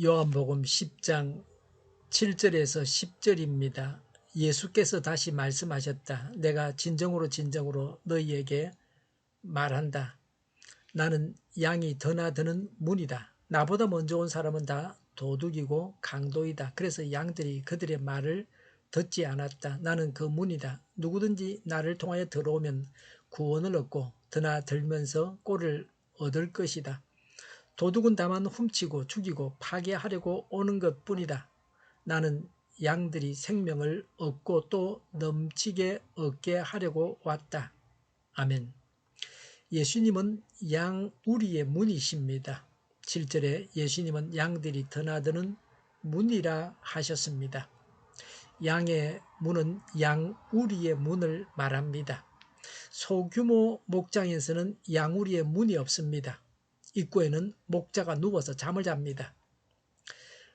요한복음 10장 7절에서 10절입니다. 예수께서 다시 말씀하셨다. 내가 진정으로 진정으로 너희에게 말한다. 나는 양이 드나드는 문이다. 나보다 먼저 온 사람은 다 도둑이고 강도이다. 그래서 양들이 그들의 말을 듣지 않았다. 나는 그 문이다. 누구든지 나를 통하여 들어오면 구원을 얻고 드나들면서 꼴을 얻을 것이다. 도둑은 다만 훔치고 죽이고 파괴하려고 오는 것뿐이다. 나는 양들이 생명을 얻고 또 넘치게 얻게 하려고 왔다. 아멘. 예수님은 양우리의 문이십니다. 7절에 예수님은 양들이 드나드는 문이라 하셨습니다. 양의 문은 양우리의 문을 말합니다. 소규모 목장에서는 양우리의 문이 없습니다. 입구에는 목자가 누워서 잠을 잡니다.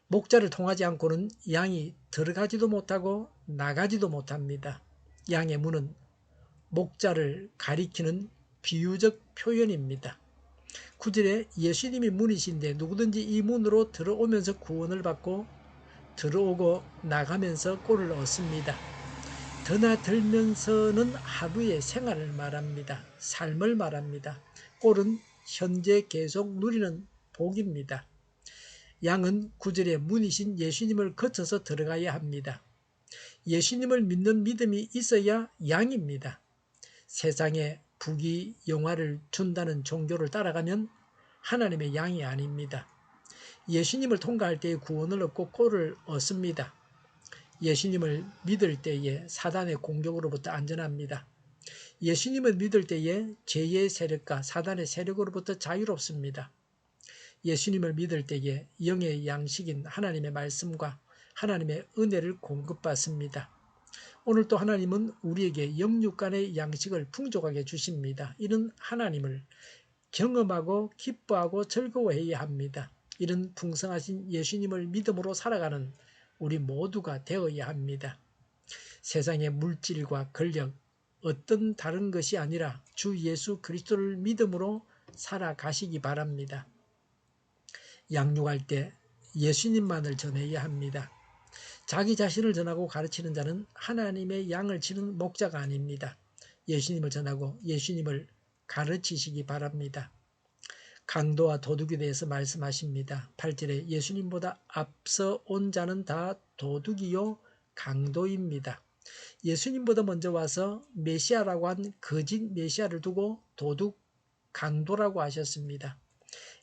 목자를 통하지 않고는 양이 들어가지도 못하고 나가지도 못합니다. 양의 문은 목자를 가리키는 비유적 표현입니다. 9절에 예수님이 문이신데 누구든지 이 문으로 들어오면서 구원을 받고 들어오고 나가면서 꼴을 얻습니다. 드나들면서는 하루의 생활을 말합니다. 삶을 말합니다. 꼴은 현재 계속 누리는 복입니다. 양은 9절에 문이신 예수님을 거쳐서 들어가야 합니다. 예수님을 믿는 믿음이 있어야 양입니다. 세상에 부귀영화를 준다는 종교를 따라가면 하나님의 양이 아닙니다. 예수님을 통과할 때에 구원을 얻고 꼴을 얻습니다. 예수님을 믿을 때에 사단의 공격으로부터 안전합니다. 예수님을 믿을 때에 죄의 세력과 사단의 세력으로부터 자유롭습니다. 예수님을 믿을 때에 영의 양식인 하나님의 말씀과 하나님의 은혜를 공급받습니다. 오늘 또 하나님은 우리에게 영육간의 양식을 풍족하게 주십니다. 이런 하나님을 경험하고 기뻐하고 즐거워해야 합니다. 이런 풍성하신 예수님을 믿음으로 살아가는 우리 모두가 되어야 합니다. 세상의 물질과 권력, 어떤 다른 것이 아니라 주 예수 그리스도를 믿음으로 살아가시기 바랍니다. 양육할 때 예수님만을 전해야 합니다. 자기 자신을 전하고 가르치는 자는 하나님의 양을 치는 목자가 아닙니다. 예수님을 전하고 예수님을 가르치시기 바랍니다. 강도와 도둑에 대해서 말씀하십니다. 8절에 예수님보다 앞서 온 자는 다 도둑이요 강도입니다. 예수님보다 먼저 와서 메시아라고 한 거짓 메시아를 두고 도둑, 강도라고 하셨습니다.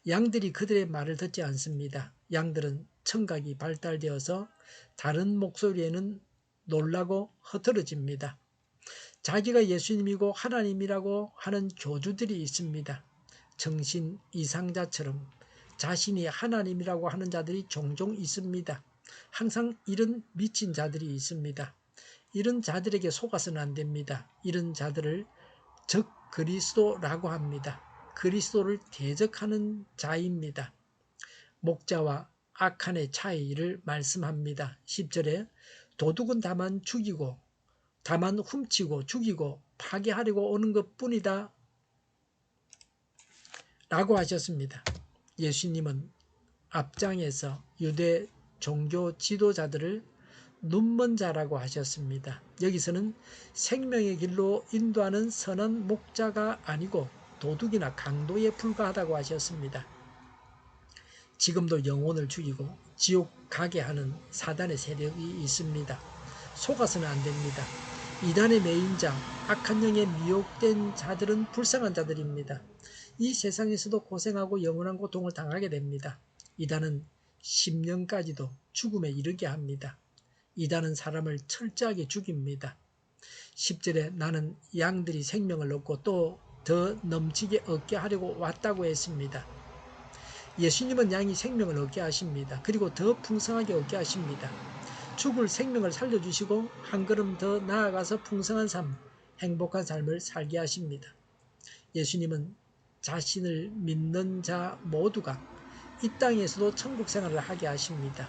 양들이 그들의 말을 듣지 않습니다. 양들은 청각이 발달되어서 다른 목소리에는 놀라고 흐트러집니다. 자기가 예수님이고 하나님이라고 하는 교주들이 있습니다. 정신 이상자처럼 자신이 하나님이라고 하는 자들이 종종 있습니다. 항상 이런 미친 자들이 있습니다. 이런 자들에게 속아서는 안 됩니다. 이런 자들을 적그리스도라고 합니다. 그리스도를 대적하는 자입니다. 목자와 악한의 차이를 말씀합니다. 10절에 도둑은 다만 훔치고 죽이고 파괴하려고 오는 것뿐이다 라고 하셨습니다. 예수님은 앞장에서 유대 종교 지도자들을 눈먼 자라고 하셨습니다. 여기서는 생명의 길로 인도하는 선한 목자가 아니고 도둑이나 강도에 불과하다고 하셨습니다. 지금도 영혼을 죽이고 지옥 가게 하는 사단의 세력이 있습니다. 속아서는 안 됩니다. 이단의 매인 자, 악한 영에 미혹된 자들은 불쌍한 자들입니다. 이 세상에서도 고생하고 영원한 고통을 당하게 됩니다. 이단은 10년까지도 죽음에 이르게 합니다. 이단은 사람을 철저하게 죽입니다. 10절에 나는 양들이 생명을 얻고 또 더 넘치게 얻게 하려고 왔다고 했습니다. 예수님은 양이 생명을 얻게 하십니다. 그리고 더 풍성하게 얻게 하십니다. 죽을 생명을 살려주시고 한 걸음 더 나아가서 풍성한 삶, 행복한 삶을 살게 하십니다. 예수님은 자신을 믿는 자 모두가 이 땅에서도 천국 생활을 하게 하십니다.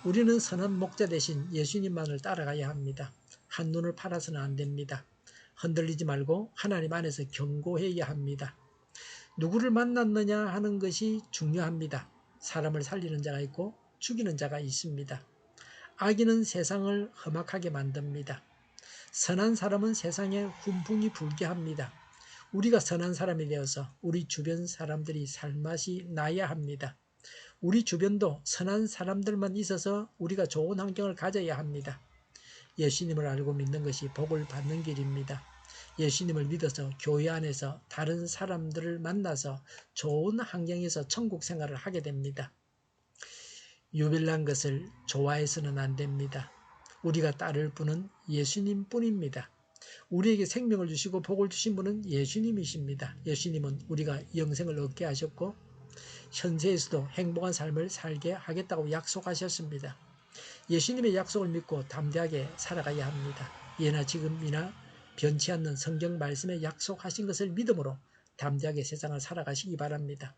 우리는 선한 목자 대신 예수님만을 따라가야 합니다. 한눈을 팔아서는 안 됩니다. 흔들리지 말고 하나님 안에서 견고해야 합니다. 누구를 만났느냐 하는 것이 중요합니다. 사람을 살리는 자가 있고 죽이는 자가 있습니다. 악인은 세상을 험악하게 만듭니다. 선한 사람은 세상에 훈풍이 불게 합니다. 우리가 선한 사람이 되어서 우리 주변 사람들이 살맛이 나야 합니다. 우리 주변도 선한 사람들만 있어서 우리가 좋은 환경을 가져야 합니다. 예수님을 알고 믿는 것이 복을 받는 길입니다. 예수님을 믿어서 교회 안에서 다른 사람들을 만나서 좋은 환경에서 천국 생활을 하게 됩니다. 유별난 것을 좋아해서는 안 됩니다. 우리가 따를 분은 예수님 뿐입니다. 우리에게 생명을 주시고 복을 주신 분은 예수님이십니다. 예수님은 우리가 영생을 얻게 하셨고 현세에서도 행복한 삶을 살게 하겠다고 약속하셨습니다. 예수님의 약속을 믿고 담대하게 살아가야 합니다. 예나 지금이나 변치 않는 성경 말씀에 약속하신 것을 믿음으로 담대하게 세상을 살아가시기 바랍니다.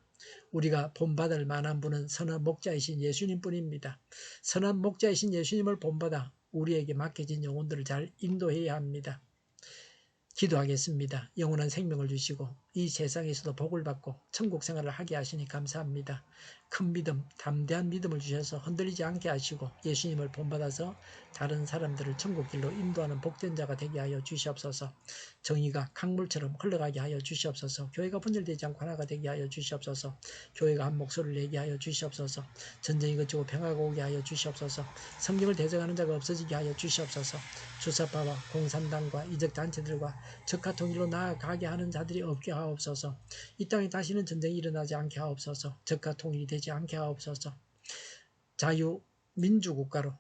우리가 본받을 만한 분은 선한 목자이신 예수님뿐입니다. 선한 목자이신 예수님을 본받아 우리에게 맡겨진 영혼들을 잘 인도해야 합니다. 기도하겠습니다. 영원한 생명을 주시고 이 세상에서도 복을 받고 천국 생활을 하게 하시니 감사합니다. 큰 믿음, 담대한 믿음을 주셔서 흔들리지 않게 하시고 예수님을 본받아서 다른 사람들을 천국 길로 인도하는 복된 자가 되게 하여 주시옵소서. 정의가 강물처럼 흘러가게 하여 주시옵소서. 교회가 분열되지 않고 하나가 되게 하여 주시옵소서. 교회가 한 목소리를 내게 하여 주시옵소서. 전쟁이 그치고 평화가 오게 하여 주시옵소서. 성경을 대적하는 자가 없어지게 하여 주시옵소서. 주사파와 공산당과 이적단체들과 적화통일로 나아가게 하는 자들이 없게 하옵소서. 이 땅에 다시는 전쟁이 일어나지 않게 하옵소서. 적화통일이 되지 않게 하옵소서. 자유민주국가로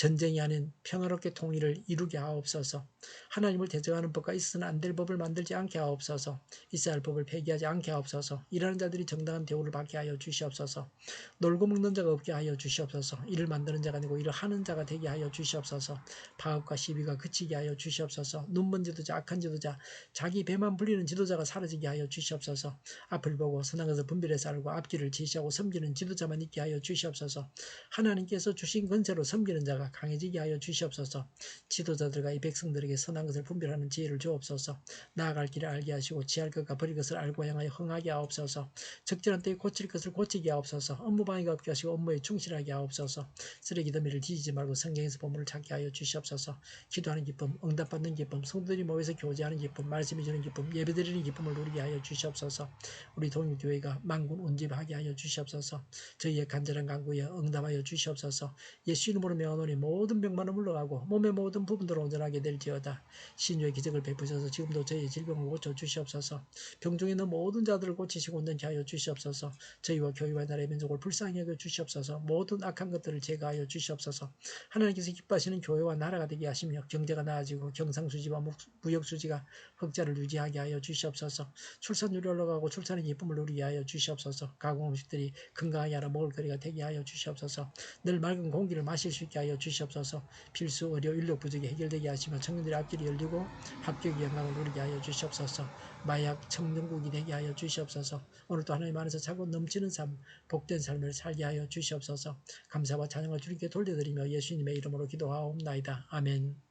전쟁이 아닌 평화롭게 통일을 이루게 하옵소서. 하나님을 대적하는 법과 있어서는 안 될 법을 만들지 않게 하옵소서. 있어야 할 법을 폐기하지 않게 하옵소서. 일하는 자들이 정당한 대우를 받게 하여 주시옵소서. 놀고 먹는 자가 없게 하여 주시옵소서. 일을 만드는 자가 아니고 일을 하는 자가 되게 하여 주시옵소서. 파업과 시비가 그치게 하여 주시옵소서. 눈먼 지도자, 악한 지도자, 자기 배만 불리는 지도자가 사라지게 하여 주시옵소서. 앞을 보고 선한 것을 분별해서 알고 앞길을 지시하고 섬기는 지도자만 있게 하여 주시옵소서. 하나님께서 주신 권세로 섬기는 자가 강해지게 하여 주시옵소서. 지도자들과 이 백성들에게 선한 것을 분별하는 지혜를 주옵소서. 나아갈 길을 알게 하시고 지할 것과 버릴 것을 알고 향하여 흥하게 하옵소서. 적절한 때에 고칠 것을 고치게 하옵소서. 업무 방해가 없게 하시고 업무에 충실하게 하옵소서. 쓰레기 더미를 뒤지지 말고 성경에서 보물을 찾게 하여 주시옵소서. 기도하는 기쁨, 응답받는 기쁨, 성도들이 모여서 교제하는 기쁨, 말씀이 주는 기쁨, 예배드리는 기쁨을 누리게 하여 주시옵소서. 우리 동일교회가 만군 운집하게 하여 주시옵소서. 저희의 간절한 간구에 응답하여 주시옵소서. 예수 이름으로 명하노니 모든 병만은 물러가고 몸의 모든 부분들로 온전하게 될지어다. 신유의 기적을 베푸셔서 지금도 저희의 질병을 고쳐 주시옵소서. 병중에 있는 모든 자들을 고치시고 온전케 하여 주시옵소서. 저희와 교회와 나라의 민족을 불쌍히 여겨 주시옵소서. 모든 악한 것들을 제거하여 주시옵소서. 하나님께서 기뻐하시는 교회와 나라가 되게 하시며 경제가 나아지고 경상수지와 무역수지가 흑자를 유지하게 하여 주시옵소서. 출산율이 올라가고 출산의 기쁨을 누리게 하여 주시옵소서. 가공음식들이 건강하게 하라 먹을거리가 되게 하여 주시옵소서. 늘 맑은 공기를 마실 수 있게 하여 주시옵소서. 필수 의료 인력 부족이 해결되게 하시며 청년들의 앞길이 열리고 합격의 영광을 누리게 하여 주시옵소서. 마약 청정국이 되게 하여 주시옵소서. 오늘도 하나님 안에서 차고 넘치는 삶, 복된 삶을 살게 하여 주시옵소서. 감사와 찬양을 주님께 돌려드리며 예수님의 이름으로 기도하옵나이다. 아멘.